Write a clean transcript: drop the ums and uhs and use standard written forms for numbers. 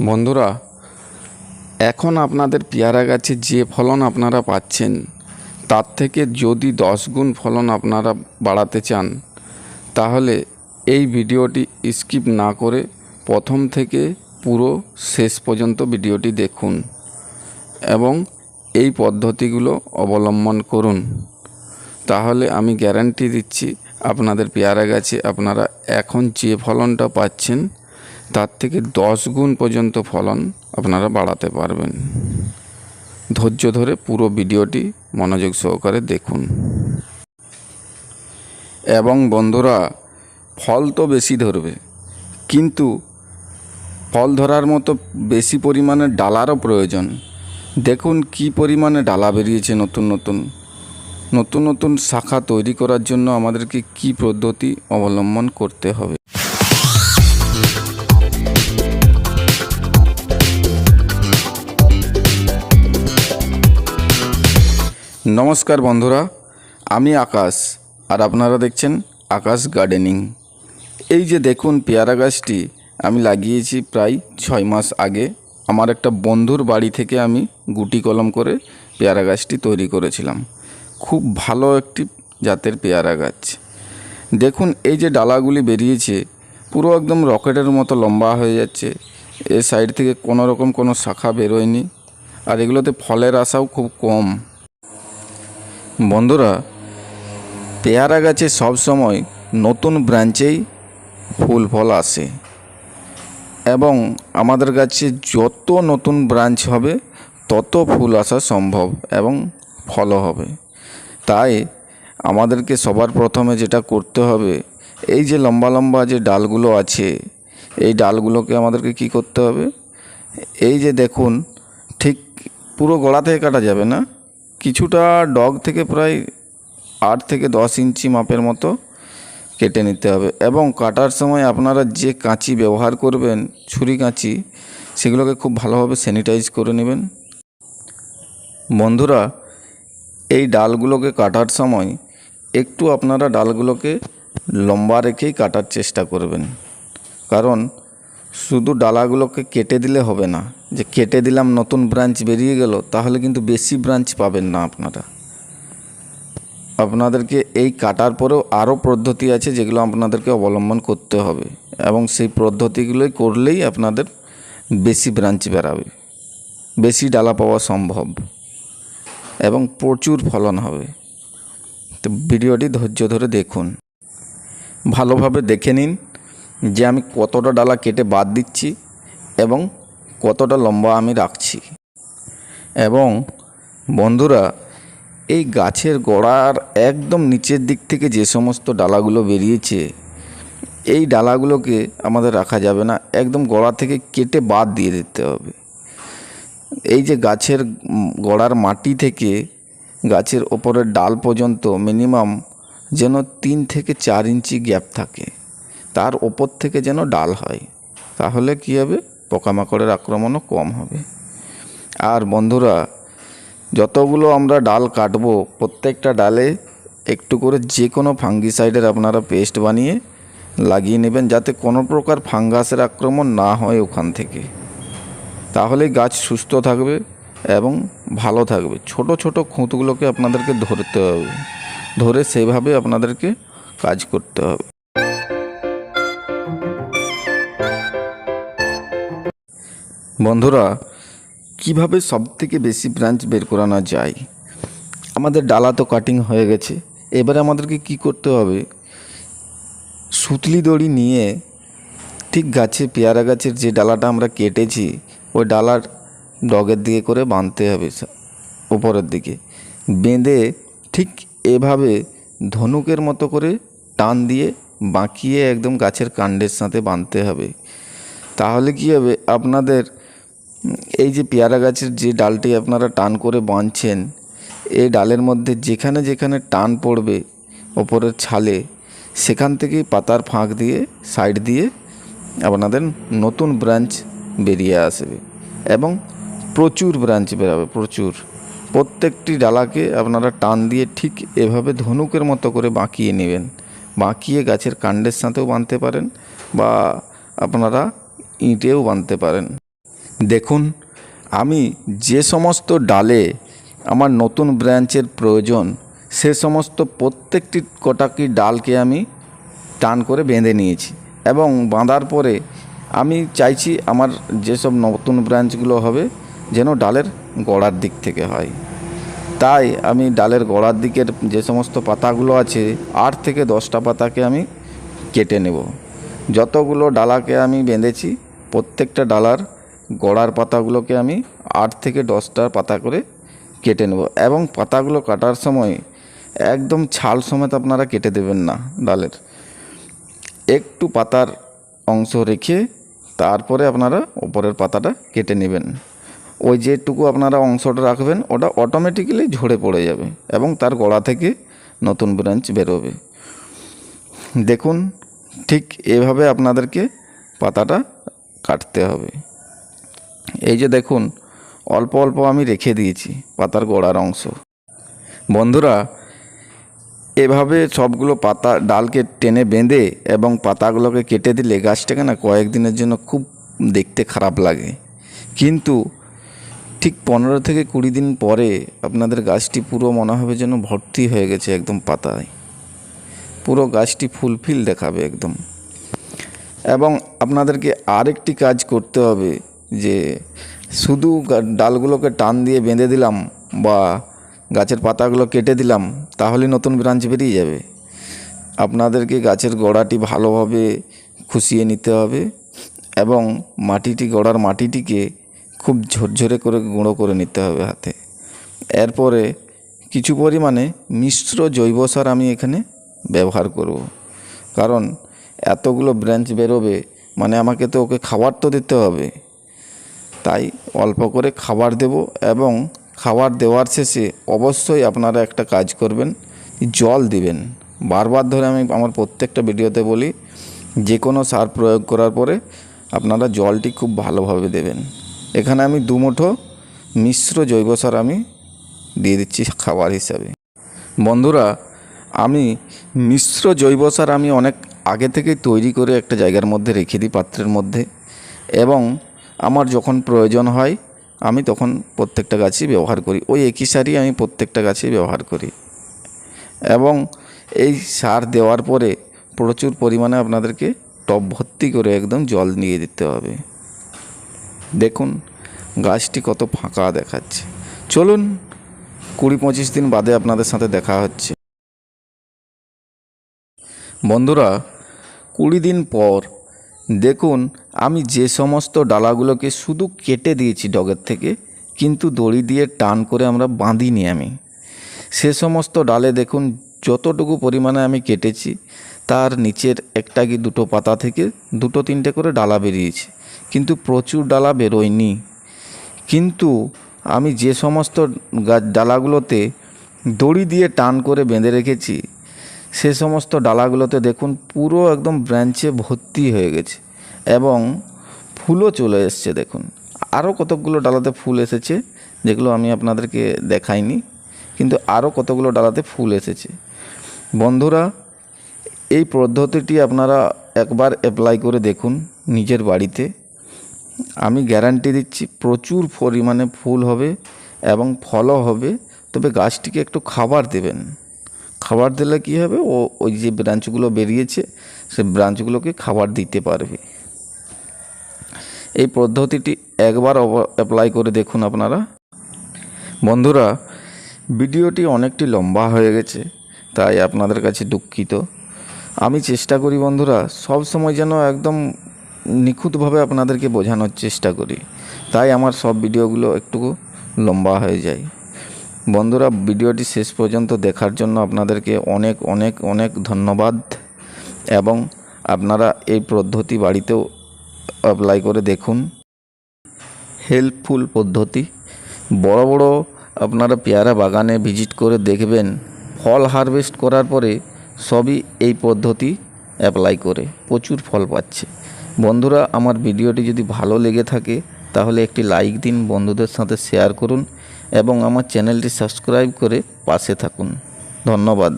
বন্ধুরা, এখন আপনাদের পেয়ারা গাছে যে ফলন আপনারা পাচ্ছেন তার থেকে যদি 10 গুণ ফলন আপনারা বাড়াতে চান, তাহলে এই ভিডিওটি স্কিপ না করে প্রথম থেকে পুরো শেষ পর্যন্ত ভিডিওটি দেখুন এবং এই পদ্ধতিগুলো অবলম্বন করুন। তাহলে আমি গ্যারান্টি দিচ্ছি আপনাদের পেয়ারা গাছে আপনারা এখন যে ফলনটা পাচ্ছেন তার থেকে 10 গুণ পর্যন্ত ফলন আপনারা বাড়াতে পারবেন। ধৈর্য ধরে পুরো ভিডিওটি মনোযোগ সহকারে দেখুন। এবং বন্ধুরা, ফল তো বেশি ধরবে, কিন্তু ফল ধরার মতো বেশি পরিমাণে ডালারও প্রয়োজন। দেখুন কি পরিমাণে ডালা বেরিয়েছে। নতুন নতুন শাখা তৈরি করার জন্য আমাদেরকে কি পদ্ধতি অবলম্বন করতে হবে। নমস্কার বন্ধুরা, আমি আকাশ আর আপনারা দেখছেন আকাশ গার্ডেনিং। এই যে দেখুন, পেয়ারা গাছটি আমি লাগিয়েছি প্রায় 6 মাস আগে। আমার একটা বন্ধুর বাড়ি থেকে আমি গুটি কলম করে পেয়ারা গাছটি তৈরি করেছিলাম। খুব ভালো একটি জাতের পেয়ারা গাছ। দেখুন এই যে ডালাগুলি বেরিয়েছে, পুরো একদম রকেটের মতো লম্বা হয়ে যাচ্ছে। এর সাইড থেকে কোনো শাখা বেরোয়নি, আর এগুলোতে ফলের আশাও খুব কম। বন্ধুরা, পেয়ারা গাছে সবসময় নতুন ব্রাঞ্চেই ফুল ফল আসে এবং আমাদের গাছে যত নতুন ব্রাঞ্চ হবে তত ফুল আসা সম্ভব এবং ফলও হবে। তাই আমাদেরকে সবার প্রথমে যেটা করতে হবে, এই যে লম্বা লম্বা যে ডালগুলো আছে, এই ডালগুলোকে আমাদেরকে কি করতে হবে, এই যে দেখুন, ঠিক পুরো গোড়া থেকে কাটা যাবে না, কিছুটা ডগ থেকে প্রায় 8 থেকে 10 ইঞ্চি মাপের মতো কেটে নিতে হবে। এবং কাটার সময় আপনারা যে কাঁচি ব্যবহার করবেন, ছুরি কাঁচি, সেগুলোকে খুব ভালোভাবে স্যানিটাইজ করে নেবেন। বন্ধুরা, এই ডালগুলোকে কাটার সময় একটু আপনারা ডালগুলোকে লম্বা রেখেই কাটার চেষ্টা করবেন, কারণ শুধু ডালাগুলোকে কেটে দিলে হবে না। যে কেটে দিলাম নতুন ব্রাঞ্চ বেরিয়ে গেল, তাহলে কিন্তু বেশি ব্রাঞ্চ পাবেন না আপনাদেরকে এই কাটার পরেও আরও পদ্ধতি আছে যেগুলো আপনাদেরকে অবলম্বন করতে হবে, এবং সেই পদ্ধতিগুলোই করলেই আপনাদের বেশি ব্রাঞ্চ বেরাবে, বেশি ডালা পাওয়া সম্ভব এবং প্রচুর ফলন হবে। তো ভিডিওটি ধৈর্য ধরে দেখুন, ভালোভাবে দেখে নিন যে আমি কতটা ডালা কেটে বাদ দিচ্ছি এবং কতটা লম্বা আমি রাখছি। এবং বন্ধুরা, এই গাছের গোড়ার একদম নিচের দিক থেকে যে সমস্ত ডালাগুলো বেরিয়েছে, এই ডালাগুলোকে আমাদের রাখা যাবে না, একদম গোড়া থেকে কেটে বাদ দিয়ে দিতে হবে। এই যে গাছের গোড়ার মাটি থেকে গাছের ওপরের ডাল পর্যন্ত মিনিমাম যেন 3 থেকে 4 ইঞ্চি গ্যাপ থাকে, তার ওপর থেকে যেন ডাল হয়, তাহলে কী হবে, পোকামাকড়ের আক্রমণও কম হবে। আর বন্ধুরা, যতগুলো আমরা ডাল কাটবো, প্রত্যেকটা ডালে একটু করে যে কোনো ফাঙ্গিসাইডের আপনারা পেস্ট বানিয়ে লাগিয়ে নেবেন, যাতে কোনো প্রকার ফাঙ্গাসের আক্রমণ না হয় ওখান থেকে। তাহলেই গাছ সুস্থ থাকবে এবং ভালো থাকবে। ছোট ছোট খুঁতগুলোকে আপনাদেরকে ধরতে হবে, ধরে সেইভাবে আপনাদেরকে কাজ করতে হবে। বন্ধুরা, কিভাবে সবথেকে বেশি ব্রাঞ্চ বের করানো যায়? আমাদের ডালা তো কাটিং হয়ে গেছে, এবারে আমাদেরকে কি করতে হবে, সুতলি দড়ি নিয়ে ঠিক পেয়ারা গাছের যে ডালাটা আমরা কেটেছি ওই ডালার ডগের দিকে করে বাঁধতে হবে, উপরের দিকে বেঁধে ঠিক এভাবে ধনুকের মতো করে টান দিয়ে বাঁকিয়ে একদম গাছের কাণ্ডের সাথে বাঁধতে হবে। তাহলে কি হবে, আপনাদের এই যে পেয়ারা গাছের যে ডালটি আপনারা টান করে বাঁধছেন, এই ডালের মধ্যে যেখানে যেখানে টান পড়বে ওপরের ছালে, সেখান থেকেই পাতার ফাঁক দিয়ে সাইড দিয়ে আপনাদের নতুন ব্রাঞ্চ বেরিয়ে আসবে এবং প্রচুর ব্রাঞ্চ বেরোবে, প্রচুর। প্রত্যেকটি ডালাকে আপনারা টান দিয়ে ঠিক এভাবে ধনুকের মতো করে বাঁকিয়ে নেবেন। বাঁকিয়ে গাছের কাণ্ডের সাথেও বাঁধতে পারেন বা আপনারা ইঁটেও বাঁধতে পারেন। দেখুন, আমি যে সমস্ত ডালে আমার নতুন ব্রাঞ্চের প্রয়োজন সে সমস্ত প্রত্যেকটি কটাকি ডালকে আমি টান করে বেঁধে নিয়েছি এবং বাঁধার পরে আমি চাইছি আমার যেসব নতুন ব্রাঞ্চগুলো হবে যেন ডালের গোড়ার দিক থেকে হয়। তাই আমি ডালের গোড়ার দিকের যে সমস্ত পাতাগুলো আছে 8 থেকে 10টা পাতাকে আমি কেটে নেব। যতগুলো ডালাকে আমি বেঁধেছি প্রত্যেকটা ডালার গোড়ার পাতাগুলোকে আমি 8 থেকে 10টা পাতা করে কেটে নেব এবং পাতাগুলো কাটার সময় একদম ছাল সমেত আপনারা কেটে দেবেন না। ডালের একটু পাতার অংশ রেখে তারপরে আপনারা ওপরের পাতাটা কেটে নেবেন। ওই যেটুকু আপনারা অংশটা রাখবেন ওটা অটোমেটিক্যালি ঝরে পড়ে যাবে এবং তার গোড়া থেকে নতুন ব্রাঞ্চ বেরোবে। দেখুন, ঠিক এভাবে আপনাদেরকে পাতাটা কাটতে হবে। এই যে দেখুন, অল্প অল্প আমি রেখে দিয়েছি পাতার গোড়ার অংশ। বন্ধুরা, এভাবে সবগুলো পাতা ডালকে টেনে বেঁধে এবং পাতাগুলোকে কেটে দিলে গাছটাকে না কয়েকদিনের জন্য খুব দেখতে খারাপ লাগে, কিন্তু ঠিক 15 থেকে 20 দিন পরে আপনাদের গাছটি পুরো মনে হবে যেন ভর্তি হয়ে গেছে একদম পাতায়, পুরো গাছটি ফুলফিল দেখাবে একদম। এবং আপনাদেরকে আরেকটি কাজ করতে হবে যে শুধু ডালগুলোকে টান দিয়ে বেঁধে দিলাম বা গাছের পাতাগুলো কেটে দিলাম তাহলে নতুন ব্রাঞ্চ বেরিয়ে যাবে। আপনাদেরকে গাছের গোড়াটি ভালোভাবে খুশিয়ে নিতে হবে এবং গোড়ার মাটিটিকে খুব ঝরঝরে করে গুঁড়ো করে নিতে হবে হাতে। এরপরে কিছু পরিমাণে মিশ্র জৈব সার আমি এখানে ব্যবহার করব, কারণ এতগুলো ব্রাঞ্চ বেরোবে মানে আমাকে তো ওকে খাবার তো দিতে হবে। তাই অল্প করে খাবার দেব এবং খাবার দেওয়ার শেষে অবশ্যই আপনারা একটা কাজ করবেন, জল দিবেন। বারবার ধরে আমি আমার প্রত্যেকটা ভিডিওতে বলি, যে কোনো সার প্রয়োগ করার পরে আপনারা জলটি খুব ভালোভাবে দেবেন। এখানে আমি 2 মুঠো মিশ্র জৈব সার আমি দিয়ে দিচ্ছি খাবার হিসাবে। বন্ধুরা, আমি মিশ্র জৈব সার আমি অনেক আগে থেকেই তৈরি করে একটা জায়গার মধ্যে রেখে দিই, পাত্রের মধ্যে, এবং আমার যখন প্রয়োজন হয় আমি তখন প্রত্যেকটা গাছই ব্যবহার করি। ওই একই সারই আমি প্রত্যেকটা গাছেই ব্যবহার করি এবং এই সার দেওয়ার পরে প্রচুর পরিমাণে আপনাদেরকে টব ভর্তি করে একদম জল নিয়ে দিতে হবে। দেখুন গাছটি কত ফাঁকা দেখাচ্ছে। চলুন 20-25 দিন বাদে আপনাদের সাথে দেখা হচ্ছে। বন্ধুরা, 20 দিন পর দেখুন আমি যে সমস্ত ডালাগুলোকে শুধু কেটে দিয়েছি ডগের থেকে, কিন্তু দড়ি দিয়ে টান করে আমরা বাঁধিনি আমি, সে সমস্ত ডালে দেখুন যতটুকু পরিমাণে আমি কেটেছি তার নিচের একটা কি দুটো পাতা থেকে 2-3টে করে ডালা বেরিয়েছে, কিন্তু প্রচুর ডালা বেরোয়নি। কিন্তু আমি যে সমস্ত ডালাগুলোতে দড়ি দিয়ে টান করে বেঁধে রেখেছি সে সমস্ত ডালাগুলোতে দেখুন পুরো একদম ব্রাঞ্চে ভর্তি হয়ে গেছে এবং ফুলও চলে এসছে। দেখুন আরও কতকগুলো ডালাতে ফুল এসেছে যেগুলো আমি আপনাদেরকে দেখাইনি, কিন্তু আরও কতগুলো ডালাতে ফুল এসেছে। বন্ধুরা, এই পদ্ধতিটি আপনারা একবার অ্যাপ্লাই করে দেখুন নিজের বাড়িতে। আমি গ্যারান্টি দিচ্ছি প্রচুর পরিমাণে ফুল হবে এবং ফলও হবে। তবে গাছটিকে একটু খাবার দেবেন। খাবার দিলে কী হবে, ওই যে ব্রাঞ্চগুলো বেরিয়েছে সে ব্রাঞ্চগুলোকে খাবার দিতে পারবে। এই পদ্ধতিটি একবার অ্যাপ্লাই করে দেখুন আপনারা। বন্ধুরা, ভিডিওটি অনেকটি লম্বা হয়ে গেছে তাই আপনাদের কাছে দুঃখিত। আমি চেষ্টা করি বন্ধুরা সব সময় যেন একদম নিখুঁতভাবে আপনাদেরকে বোঝানোর চেষ্টা করি, তাই আমার সব ভিডিওগুলো একটু লম্বা হয়ে যায়। বন্ধুরা, ভিডিওটি শেষ পর্যন্ত দেখার জন্য আপনাদেরকে অনেক অনেক অনেক ধন্যবাদ এবং আপনারা এই পদ্ধতি বাড়িতেও অ্যাপ্লাই করে দেখুন। হেল্পফুল পদ্ধতি। বড় বড় আপনারা পেয়ারা বাগানে ভিজিট করে দেখবেন ফল হারভেস্ট করার পরে সবই এই পদ্ধতি অ্যাপ্লাই করে প্রচুর ফল পাচ্ছে। বন্ধুরা, আমার ভিডিওটি যদি ভালো লেগে থাকে তাহলে একটি লাইক দিন, বন্ধুদের সাথে শেয়ার করুন এবং আমার চ্যানেলটি সাবস্ক্রাইব করে পাশে থাকুন। ধন্যবাদ।